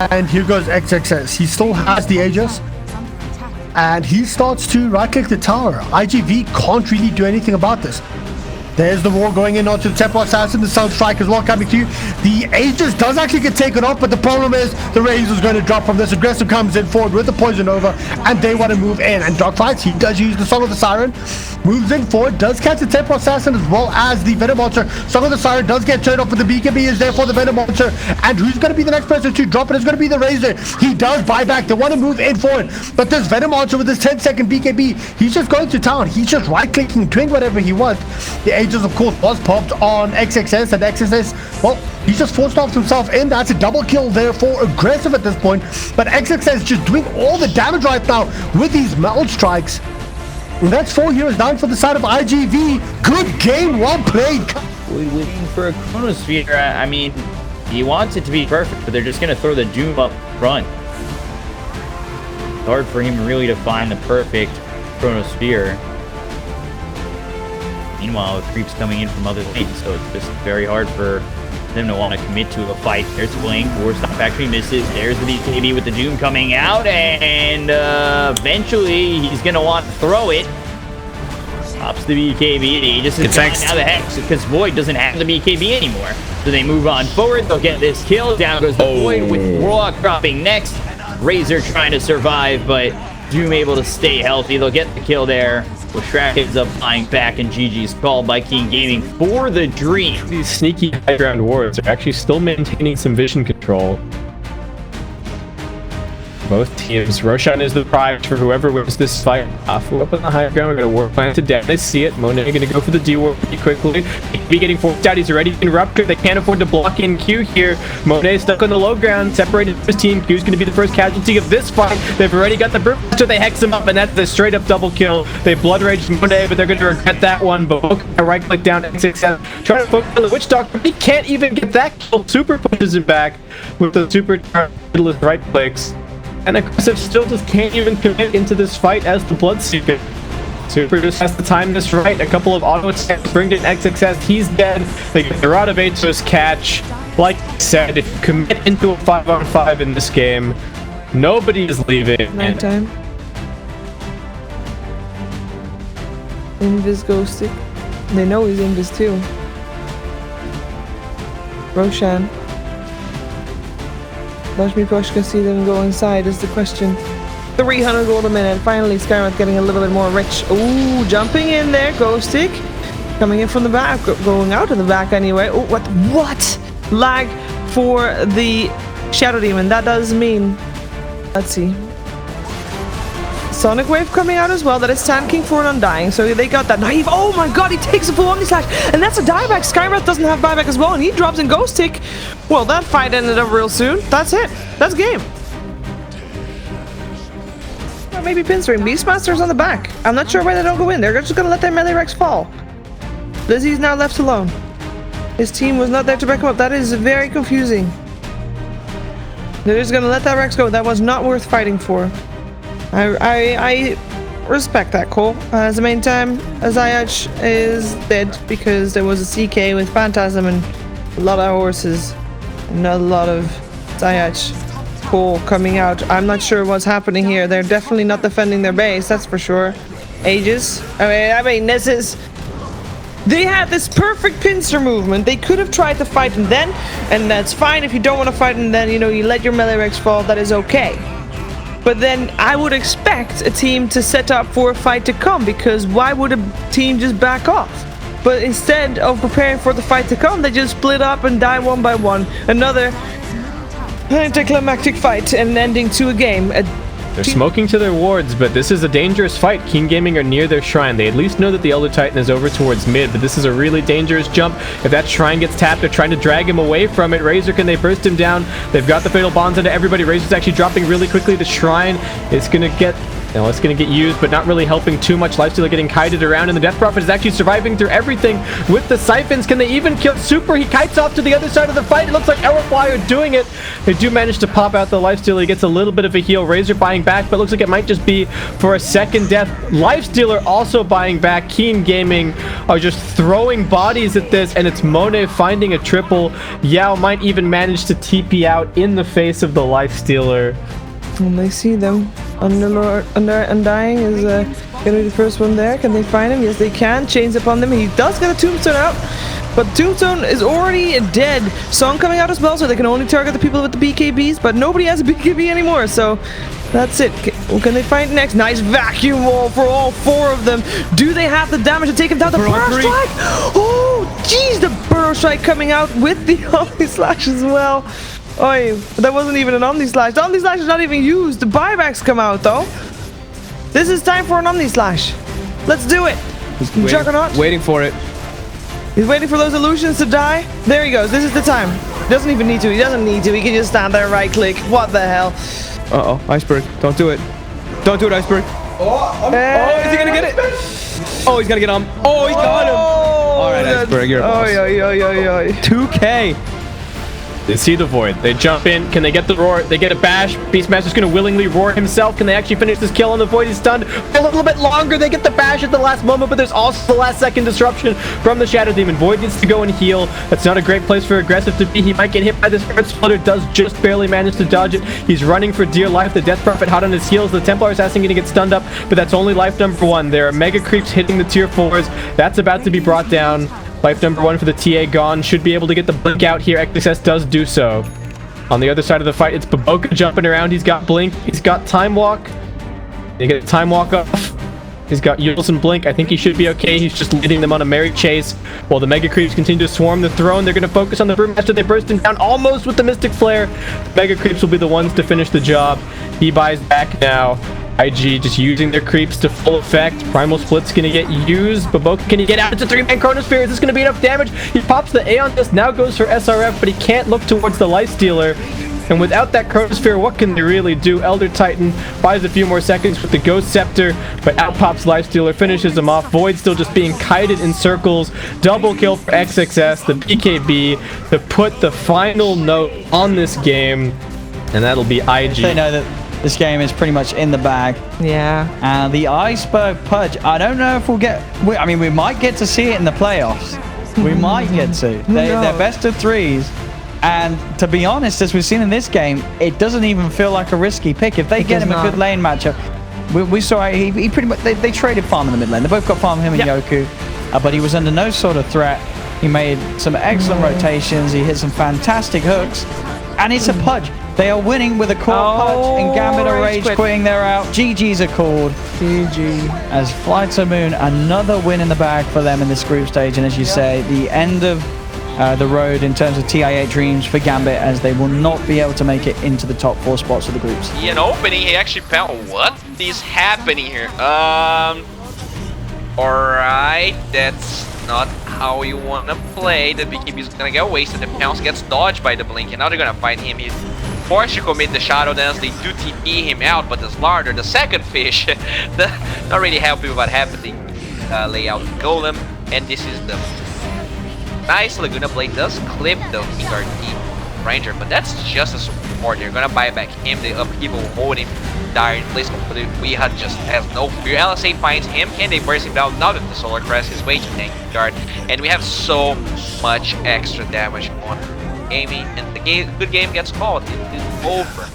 And here goes XXS. He still has the Aegis. And he starts to right-click the tower. IGV can't really do anything about this. There's the roar going in onto the Temple Assassin. The Sound Strike as well coming through. The Aegis does actually get taken off, but the problem is the Razor's going to drop from this. Aggressive comes in forward with the Poison Over, and they want to move in. And Dogfights, he does use the Song of the Siren. Moves in forward, does catch the Temple Assassin as well as the Venom Monster. Song of the Siren does get turned off, but the BKB is there for the Venom Monster. And who's going to be the next person to drop it? It's going to be the Razor. He does buy back. They want to move in forward, but this Venom Monster with his 10-second BKB, he's just going to town. He's just right-clicking, doing whatever he wants. The Aegis, of course, was popped on XXS, and XXS, well, he's just forced off himself in. That's a double kill there for Aggressive at this point, but XXS just doing all the damage right now with these Meld Strikes. And that's 4 heroes down for the side of IGV. Good game, well played. Waiting for a Chronosphere. I mean, he wants it to be perfect, but they're just going to throw the Doom up front. It's hard for him really to find the perfect Chronosphere. Meanwhile, the creep's coming in from other lanes, so it's just very hard for them to want to commit to a fight. There's Blink, Warstop actually misses. There's the BKB with the Doom coming out, and eventually he's going to want to throw it. Pops the BKB, he just is going now the Hex, because Void doesn't have the BKB anymore. So they move on forward, they'll get this kill. Down goes the Void with Warlock dropping next. Razor trying to survive, but Doom able to stay healthy. They'll get the kill there. Shrek ends up flying back, and GG's called by King Gaming for the dream. These sneaky high ground wards are actually still maintaining some vision control. Both teams. Roshan is the prize for whoever wins this fight. Off up on the high ground. We're going to war planted down. They see it. Monet going to go for the D-War pretty quickly. Be getting forced out. He's already in Rupture. They can't afford to block in Q here. Monet stuck on the low ground. Separated from his team. Q's going to be the first casualty of this fight. They've already got the Brewmaster. They hex him up, and that's the straight up double kill. They blood raged Monet, but they're going to regret that one. But right click down X67. Trying to focus on the Witch Doctor. He can't even get that kill. Super pushes it back with the super right clicks. And Aggressive still just can't even commit into this fight as the Bloodseeker. Super just has to time this right. A couple of auto attacks bring in XXS. He's dead. They get the Rodabate to his catch. Like I said, if you commit into a 5-on-5 in this game, nobody is leaving. Nighttime. Invis Ghostic. They know he's Invis too. Roshan. Watch me push, can see them go inside is the question. 300 gold a minute. Finally, Skyrath getting a little bit more rich. Ooh, jumping in there. Ghostic. Coming in from the back. Going out of the back anyway. Oh, what? Lag for the Shadow Demon. That does mean... Let's see. Sonic Wave coming out as well. That is tanking for an Undying. So they got that naive. Oh my god, he takes a full Omnislash. And that's a dieback. Skyrath doesn't have buyback as well. And he drops in Ghostic. Well, that fight ended up real soon. That's it. That's game. Or maybe Pinstring. Beastmaster's on the back. I'm not sure why they don't go in. They're just going to let their melee Rex fall. Lizzie's now left alone. His team was not there to back him up. That is very confusing. They're just going to let that Rex go. That was not worth fighting for. I respect that call. As the main time, Azayach is dead because there was a CK with Phantasm and a lot of horses and a lot of Zayach call coming out. I'm not sure what's happening here. They're definitely not defending their base, that's for sure. Aegis. I mean, this is... They had this perfect pincer movement. They could have tried to fight him then, and that's fine. If you don't want to fight him then, you know, you let your melee Rex fall, that is okay. But then I would expect a team to set up for a fight to come, because why would a team just back off? But instead of preparing for the fight to come, they just split up and die one by one. Another anticlimactic fight and ending to a game. They're smoking to their wards, but this is a dangerous fight. King Gaming are near their shrine. They at least know that the Elder Titan is over towards mid, but this is a really dangerous jump. If that shrine gets tapped, they're trying to drag him away from it. Razor, can they burst him down? They've got the Fatal Bonds into everybody. Razor's actually dropping really quickly. The shrine is going to get Now it's going to get used, but not really helping too much. Lifestealer getting kited around, and the Death Prophet is actually surviving through everything with the Siphons. Can they even kill Super? He kites off to the other side of the fight. It looks like Aerofly are doing it. They do manage to pop out the Lifestealer. He gets a little bit of a heal. Razor buying back, but looks like it might just be for a second death. Lifestealer also buying back. Keen Gaming are just throwing bodies at this, and it's Monet finding a triple. Yao might even manage to TP out in the face of the Lifestealer. And they see them. Undying is gonna be the first one there. Can they find him? Yes, they can. Chains upon them. He does get a Tombstone out, but Tombstone is already dead. Song coming out as well, so they can only target the people with the BKBs, but nobody has a BKB anymore, so that's it. Can they find next? Nice vacuum wall for all 4 of them. Do they have the damage to take him down? The Burrow Strike! Oh, jeez, the Burrow Strike coming out with the Omni Slash as well. Oh, that wasn't even an Omni Slash. The Omni Slash is not even used. The buybacks come out though. This is time for an Omni Slash. Let's do it. Juggernaut. Waiting for it. He's waiting for those illusions to die. There he goes. This is the time. Doesn't even need to. He doesn't need to. He can just stand there, right click. What the hell? Uh-oh. Iceberg. Don't do it. Don't do it, Iceberg. Oh, is he gonna get it? Oh, he's gonna get him. Oh, he got him. All right, Iceberg, you're a boss. 2K. They see the Void. They jump in. Can they get the roar? They get a bash. Beastmaster's going to willingly roar himself. Can they actually finish this kill on the Void? He's stunned a little bit longer. They get the bash at the last moment, but there's also the last second disruption from the Shadow Demon. Void needs to go and heal. That's not a great place for Aggressive to be. He might get hit by this Earth Splitter. Does just barely manage to dodge it. He's running for dear life. The Death Prophet hot on his heels. The Templar Assassin going to get stunned up, but that's only life number 1. There are Mega Creeps hitting the tier 4s. That's about to be brought down. Life number 1 for the TA gone. Should be able to get the blink out here. XXS does do so. On the other side of the fight, it's Baboka jumping around. He's got blink. He's got time walk. They get a time walk off. He's got Yules and blink. I think he should be okay. He's just leading them on a merry chase while the Mega Creeps continue to swarm the throne. They're going to focus on the Brewmaster. They burst him down almost with the Mystic Flare. The Mega Creeps will be the ones to finish the job. He buys back now. IG just using their creeps to full effect. Primal Split's gonna get used. Baboka, can he get out? It's a 3-man Chronosphere. Is this gonna be enough damage? He pops the Aeon Disc, now goes for SRF, but he can't look towards the Lifestealer. And without that Chronosphere, what can they really do? Elder Titan buys a few more seconds with the Ghost Scepter, but out pops Lifestealer, finishes him off. Void still just being kited in circles. Double kill for XXS, the BKB, to put the final note on this game. And that'll be IG. They know that this game is pretty much in the bag. Yeah. And the Iceberg Pudge, I don't know if we'll get... I mean, we might get to see it in the playoffs. We might get to. They're best of 3s. And to be honest, as we've seen in this game, it doesn't even feel like a risky pick. If they get him a good lane matchup, we saw he pretty much... They traded farm in the mid lane. They both got farm, him and Yoku. But he was under no sort of threat. He made some excellent rotations. He hit some fantastic hooks. And it's a Pudge. They are winning with a core Pudge, and Gambit are rage quitting. They're out. GG's are called. GG. As Fly to Moon, another win in the bag for them in this group stage. And as you say, the end of the road in terms of TI8 dreams for Gambit, as they will not be able to make it into the top 4 spots of the groups. In opening, he actually found what is happening here. Alright, that's not how you want to play. The BKB is gonna get wasted. The pounce gets dodged by the blink, and now they're gonna fight him. He's forced to commit the shadow dance. They do TP him out, but the Slarder, the second fish, not really happy with what happened. They lay out the golem, and this is the nice Laguna Blade does clip the Guard Ranger, but that's just a support. They're gonna buy back him. The upheaval holding dire in place, but Weeha just has no fear. LSA finds him. Can they burst him down? Now that the Solar Crest is waging tank guard, and we have so much extra damage on Amy, and the good game gets called. It is over.